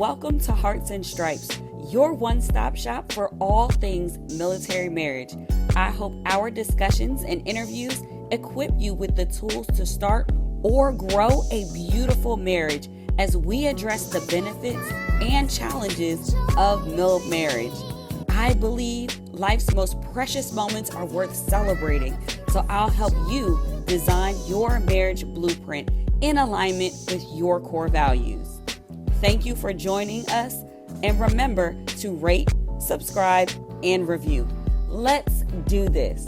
Welcome to Hearts and Stripes, your one-stop shop for all things military marriage. I hope our discussions and interviews equip you with the tools to start or grow a beautiful marriage as we address the benefits and challenges of MILF marriage. I believe life's most precious moments are worth celebrating, so I'll help you design your marriage blueprint in alignment with your core values. Thank you for joining us, and remember to rate, subscribe, and review. Let's do this.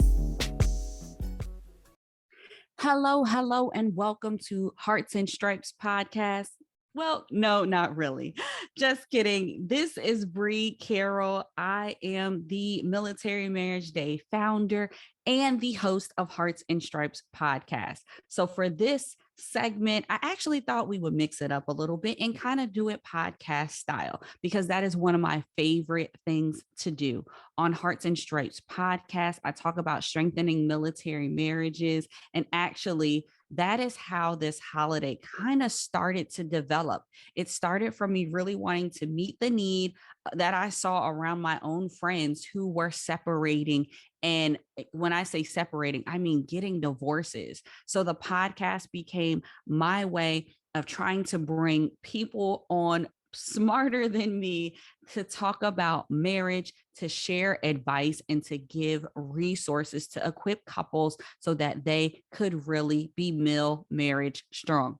Hello, and welcome to Hearts and Stripes podcast. Well, no, not really. Just kidding. This is Bree Carroll. I am the Military Marriage Day founder and the host of Hearts and Stripes podcast. So for this segment, I actually thought we would mix it up a little bit and kind of do it podcast style, because that is one of my favorite things to do. On Hearts and Stripes podcast, I talk about strengthening military marriages, and actually that is how this holiday kind of started to develop. It started from me really wanting to meet the need that I saw around my own friends who were separating. And when I say separating, I mean getting divorces. So the podcast became my way of trying to bring people on smarter than me to talk about marriage, to share advice, and to give resources to equip couples so that they could really be MILF marriage strong.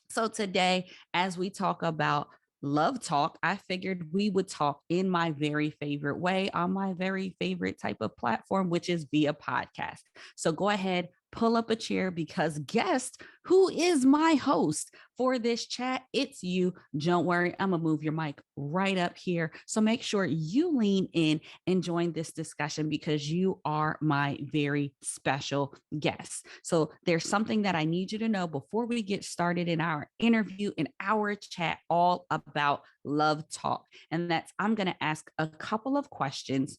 So today, as we talk about love talk, I figured we would talk in my very favorite way on my very favorite type of platform, which is via podcast. So go ahead, pull up a chair, because guess who is my host for this chat? It's you. Don't worry, I'm gonna move your mic right up here. So make sure you lean in and join this discussion, because you are my very special guest. So there's something that I need you to know before we get started in our interview, in our chat, all about love talk. And that's, I'm gonna ask a couple of questions,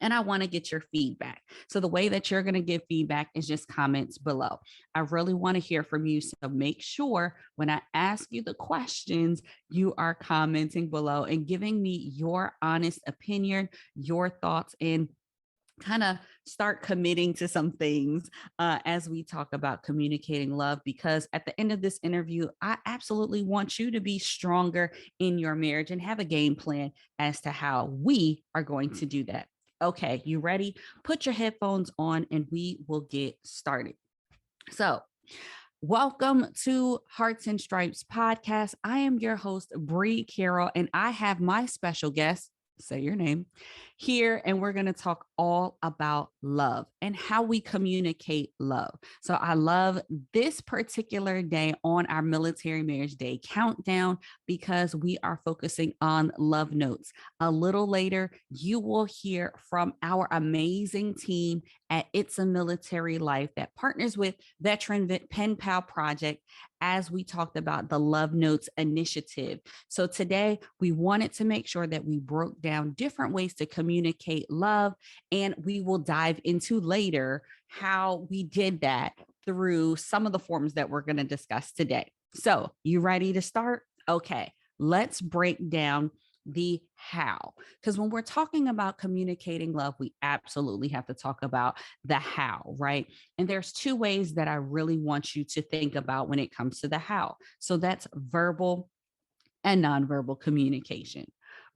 and I want to get your feedback. So the way that you're going to give feedback is just comments below. I really want to hear from you. So make sure when I ask you the questions, you are commenting below and giving me your honest opinion, your thoughts, and kind of start committing to some things as we talk about communicating love, because at the end of this interview, I absolutely want you to be stronger in your marriage and have a game plan as to how we are going to do that. Okay, you ready? Put your headphones on and we will get started. So, welcome to Hearts and Stripes podcast. I am your host, Bree Carroll, and I have my special guest, say your name, here, and we're going to talk all about love and how we communicate love. So I love this particular day on our Military Marriage Day countdown, because we are focusing on love notes. A little later, you will hear from our amazing team at It's a Military Life that partners with Veteran Pen Pal Project, as we talked about the Love Notes initiative. So today we wanted to make sure that we broke down different ways to communicate love, and we will dive into later how we did that through some of the forms that we're going to discuss today. So you ready to start? Okay, let's break down the how, because when we're talking about communicating love, we absolutely have to talk about the how, right? And there's two ways that I really want you to think about when it comes to the how. So that's verbal and nonverbal communication.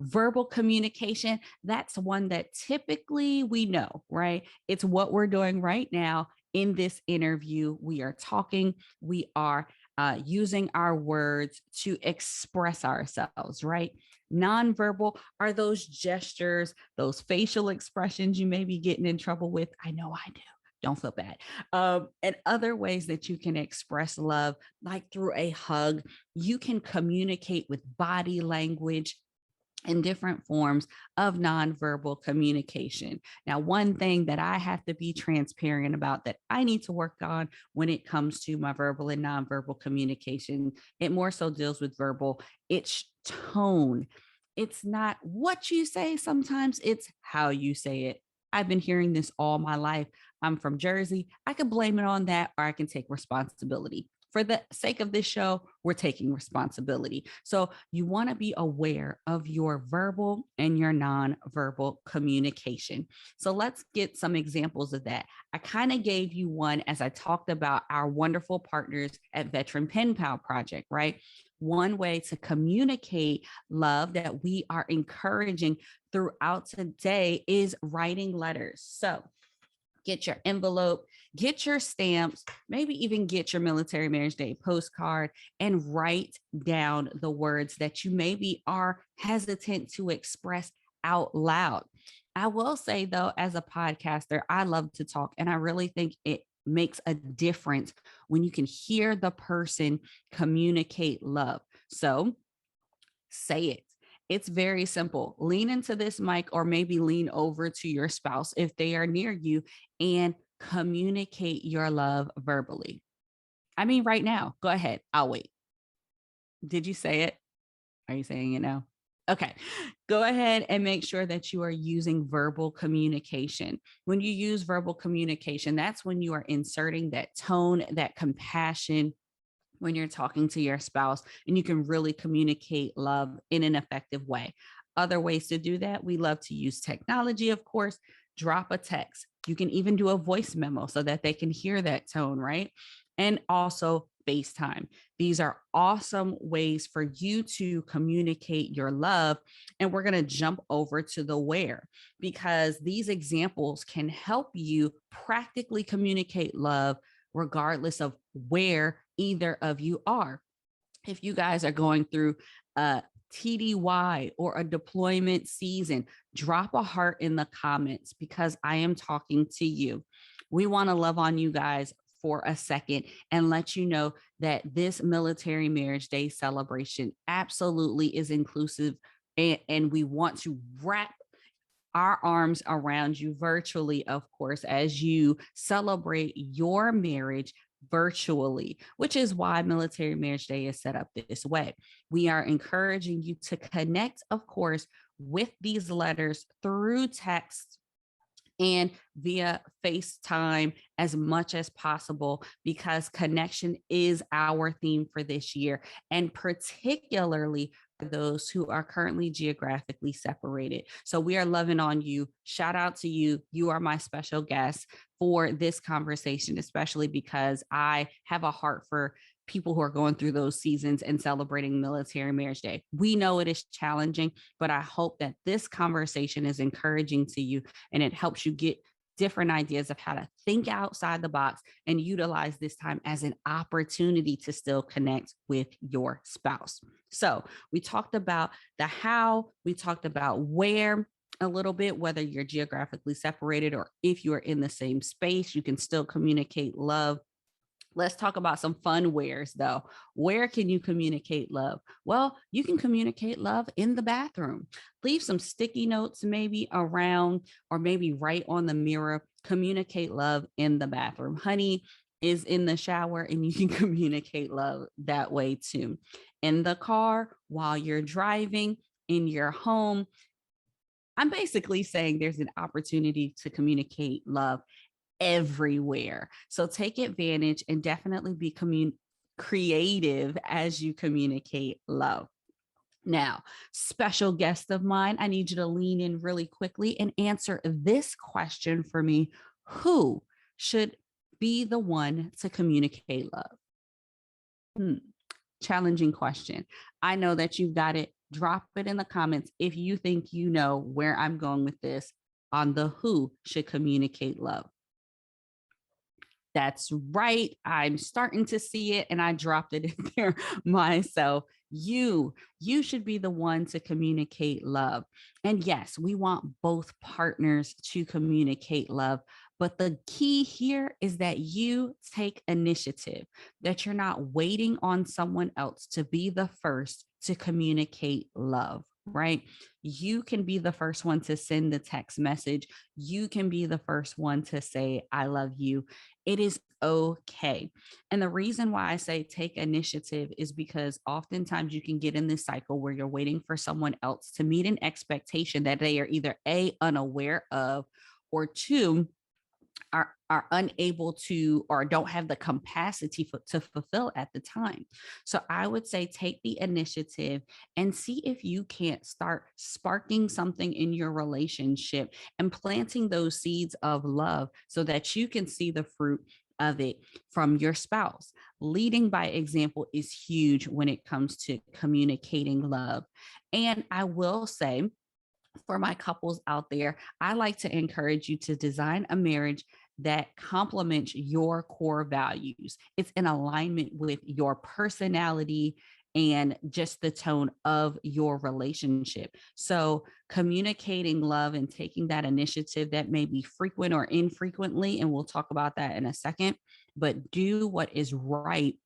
Verbal communication, that's one that typically we know, right? It's what we're doing right now in this interview. We are talking, we are using our words to express ourselves, right? Nonverbal are those gestures, those facial expressions you may be getting in trouble with. I know I do. Don't feel bad. And other ways that you can express love, like through a hug. You can communicate with body language and different forms of nonverbal communication. Now, one thing that I have to be transparent about that I need to work on when it comes to my verbal and nonverbal communication, it more so deals with verbal, it's tone. It's not what you say sometimes, it's how you say it. I've been hearing this all my life. I'm from Jersey. I can blame it on that, or I can take responsibility for the sake of this show, we're taking responsibility. So you want to be aware of your verbal and your nonverbal communication. So let's get some examples of that. I kind of gave you one as I talked about our wonderful partners at Veteran Pen Pal Project, right? One way to communicate love that we are encouraging throughout today is writing letters. So get your envelope, get your stamps, maybe even get your Military Marriage Day postcard and write down the words that you maybe are hesitant to express out loud. I will say, though, as a podcaster, I love to talk, and I really think it makes a difference when you can hear the person communicate love. So say it. It's very simple. Lean into this mic or maybe lean over to your spouse if they are near you and communicate your love verbally. I mean, right now, go ahead. I'll wait. Did you say it? Are you saying it now? Okay, go ahead and make sure that you are using verbal communication. When you use verbal communication, that's when you are inserting that tone, that compassion, when you're talking to your spouse, and you can really communicate love in an effective way. Other ways to do that, we love to use technology, of course. Drop a text. You can even do a voice memo so that they can hear that tone, right? And also FaceTime. These are awesome ways for you to communicate your love. And we're going to jump over to the where, because these examples can help you practically communicate love regardless of where either of you are. If you guys are going through a TDY or a deployment season, drop a heart in the comments because I am talking to you. We want to love on you guys for a second and let you know that this Military Marriage Day celebration absolutely is inclusive, and we want to wrap our arms around you virtually, of course, as you celebrate your marriage virtually, which is why Military Marriage Day is set up this way. We are encouraging you to connect, of course, with these letters through text and via FaceTime as much as possible, because connection is our theme for this year, and particularly for those who are currently geographically separated. So we are loving on you. Shout out to you. You are my special guest for this conversation, especially because I have a heart for people who are going through those seasons and celebrating Military Marriage Day. We know it is challenging, but I hope that this conversation is encouraging to you and it helps you get different ideas of how to think outside the box and utilize this time as an opportunity to still connect with your spouse. So we talked about the how, we talked about where a little bit, whether you're geographically separated or if you are in the same space, you can still communicate love. Let's talk about some fun wheres, though. Where can you communicate love? Well, you can communicate love in the bathroom. Leave some sticky notes maybe around, or maybe right on the mirror. Communicate love in the bathroom. Honey is in the shower, and you can communicate love that way too. In the car, while you're driving, in your home. I'm basically saying there's an opportunity to communicate love everywhere. So take advantage and definitely be creative as you communicate love. Now, special guest of mine, I need you to lean in really quickly and answer this question for me. Who should be the one to communicate love? Challenging question. I know that you've got it. Drop it in the comments if you think you know where I'm going with this on the who should communicate love. That's right. I'm starting to see it, and I dropped it in there myself. You should be the one to communicate love. And yes, we want both partners to communicate love. But the key here is that you take initiative, that you're not waiting on someone else to be the first to communicate love, right? You can be the first one to send the text message. You can be the first one to say, I love you. It is okay. And the reason why I say take initiative is because oftentimes you can get in this cycle where you're waiting for someone else to meet an expectation that they are either A, unaware of, or two, are unable to or don't have the capacity to fulfill at the time. So I would say take the initiative and see if you can't start sparking something in your relationship and planting those seeds of love so that you can see the fruit of it from your spouse. Leading by example is huge when it comes to communicating love. And I will say, for my couples out there, I like to encourage you to design a marriage that complements your core values. It's in alignment with your personality and just the tone of your relationship. So, communicating love and taking that initiative that may be frequent or infrequently, and we'll talk about that in a second, but do what is right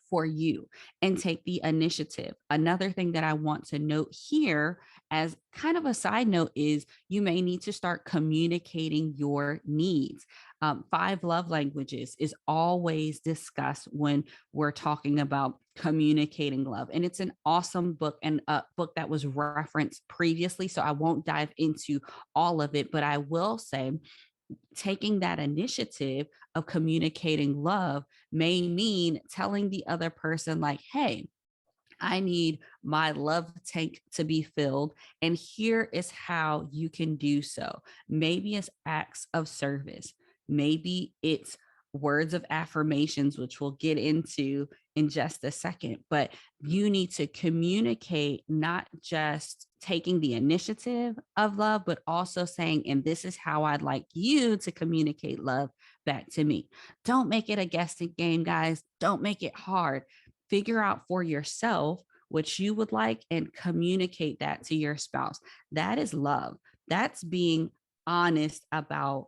for you and take the initiative. Another thing that I want to note here as kind of a side note is you may need to start communicating your needs. Five love languages is always discussed when we're talking about communicating love. And it's an awesome book and a book that was referenced previously. So I won't dive into all of it, but I will say taking that initiative of communicating love may mean telling the other person, like, hey, I need my love tank to be filled. And here is how you can do so. Maybe it's acts of service. Maybe it's words of affirmations, which we'll get into in just a second. But you need to communicate, not just taking the initiative of love, but also saying, and this is how I'd like you to communicate love back to me. Don't make it a guessing game, guys. Don't make it hard. Figure out for yourself what you would like and communicate that to your spouse. That is love. That's being honest about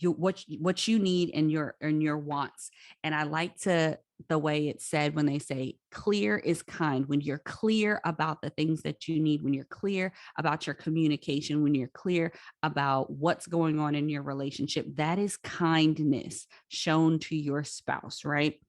what you need and your wants. And I like to the way it's said when they say clear is kind. When you're clear about the things that you need, when you're clear about your communication, when you're clear about what's going on in your relationship, that is kindness shown to your spouse, right?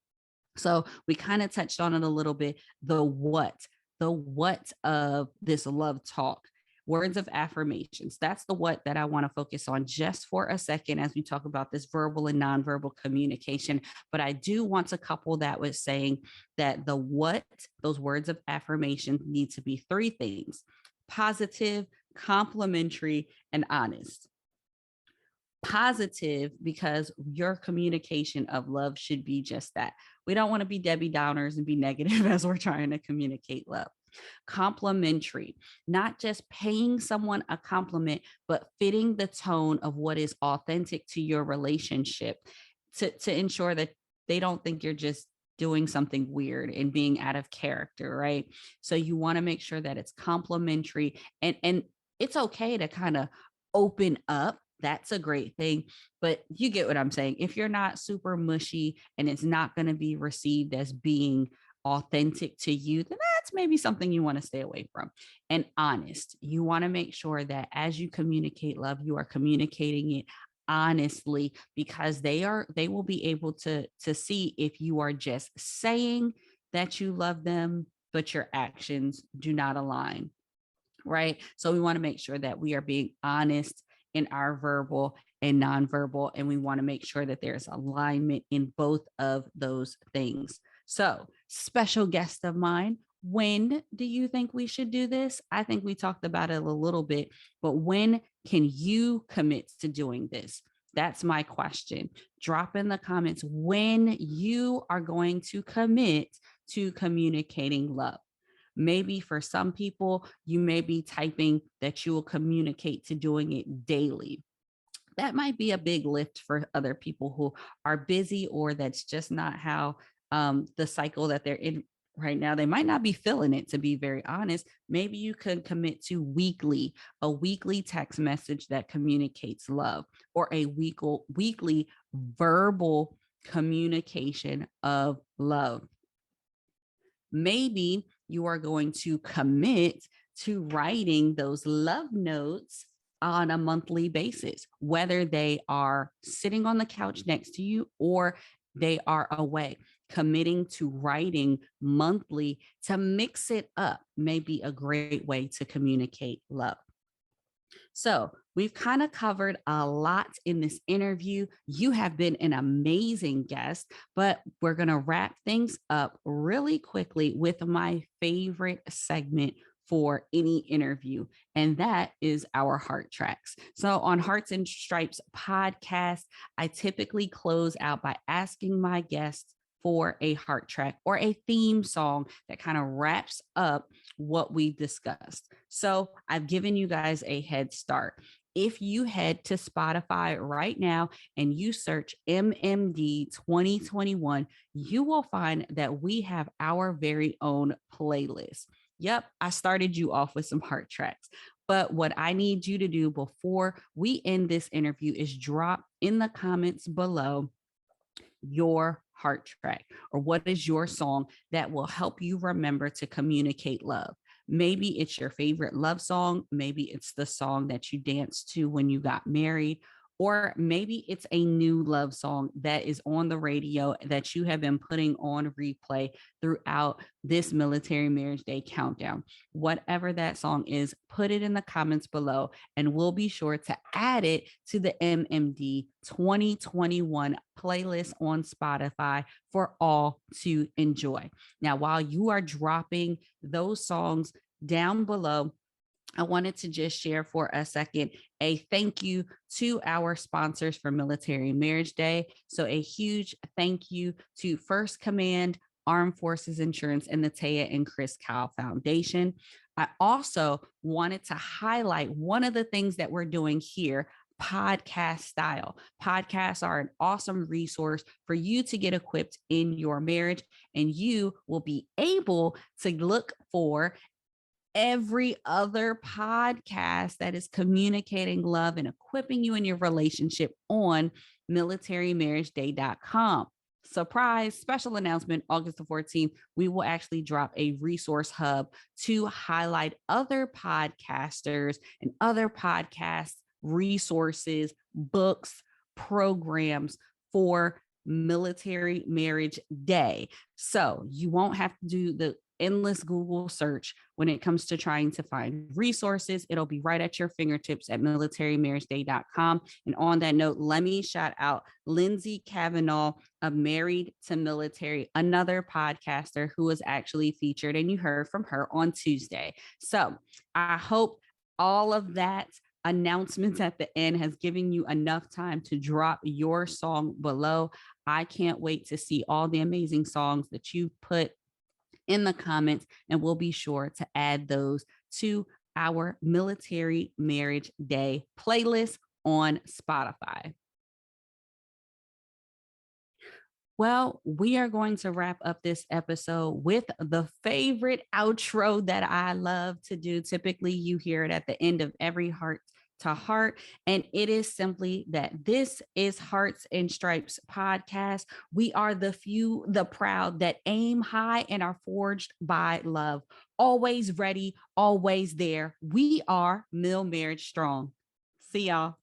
So we kind of touched on it a little bit. The what of this love talk, words of affirmations. That's the what that I want to focus on just for a second as we talk about this verbal and nonverbal communication. But I do want a couple that was saying that the what, those words of affirmation need to be three things: positive, complimentary, and honest. Positive, because your communication of love should be just that. We don't want to be Debbie Downers and be negative as we're trying to communicate love. Complimentary, not just paying someone a compliment, but fitting the tone of what is authentic to your relationship to ensure that they don't think you're just doing something weird and being out of character, right? So you want to make sure that it's complimentary, and it's okay to kind of open up. That's a great thing. But you get what I'm saying. If you're not super mushy and it's not going to be received as being authentic to you, then that's maybe something you want to stay away from. And honest, you want to make sure that as you communicate love, you are communicating it honestly, because they will be able to see if you are just saying that you love them, but your actions do not align. Right. So we want to make sure that we are being honest in our verbal and nonverbal, and we want to make sure that there's alignment in both of those things. So, special guest of mine, when do you think we should do this? I think we talked about it a little bit, but when can you commit to doing this? That's my question. Drop in the comments when you are going to commit to communicating love. Maybe for some people, you may be typing that you will communicate to doing it daily. That might be a big lift for other people who are busy, or that's just not how the cycle that they're in right now. They might not be feeling it, to be very honest. Maybe you could commit to a weekly text message that communicates love, or a weekly verbal communication of love. Maybe you are going to commit to writing those love notes on a monthly basis, whether they are sitting on the couch next to you or they are away. Committing to writing monthly to mix it up may be a great way to communicate love. So we've kind of covered a lot in this interview. You have been an amazing guest, but we're going to wrap things up really quickly with my favorite segment for any interview, and that is our heart tracks. So on Hearts and Stripes podcast, I typically close out by asking my guests for a heart track or a theme song that kind of wraps up what we discussed. So I've given you guys a head start. If you head to Spotify right now and you search MMD 2021, you will find that we have our very own playlist. Yep, I started you off with some heart tracks. But what I need you to do before we end this interview is drop in the comments below your heart track, or what is your song that will help you remember to communicate love. Maybe it's your favorite love song. Maybe it's the song that you danced to when you got married. Or maybe it's a new love song that is on the radio that you have been putting on replay throughout this Military Marriage Day countdown. Whatever that song is, put it in the comments below, and we'll be sure to add it to the MMD 2021 playlist on Spotify for all to enjoy. Now, while you are dropping those songs down below, I wanted to just share for a second a thank you to our sponsors for Military Marriage Day. So a huge thank you to First Command, Armed Forces Insurance, and the Taya and Chris Kyle Foundation. I also wanted to highlight one of the things that we're doing here, podcast style. Podcasts are an awesome resource for you to get equipped in your marriage, and you will be able to look for every other podcast that is communicating love and equipping you in your relationship on militarymarriageday.com. Surprise special announcement, August the 14th, we will actually drop a resource hub to highlight other podcasters and other podcast resources, books, programs for Military Marriage Day. So you won't have to do the endless Google search when it comes to trying to find resources. It'll be right at your fingertips at militarymarriageday.com. And on that note, let me shout out Lindsay Kavanaugh of Married to Military, another podcaster who was actually featured, and you heard from her on Tuesday. So I hope all of that announcements at the end has given you enough time to drop your song below. I can't wait to see all the amazing songs that you put in the comments, and we'll be sure to add those to our Military Marriage Day playlist on Spotify. Well, we are going to wrap up this episode with the favorite outro that I love to do. Typically, you hear it at the end of every Heart to Heart, and it is simply that this is Hearts and Stripes podcast. We are the few, the proud that aim high and are forged by love. Always ready, always there. We are Mill Marriage Strong. See y'all.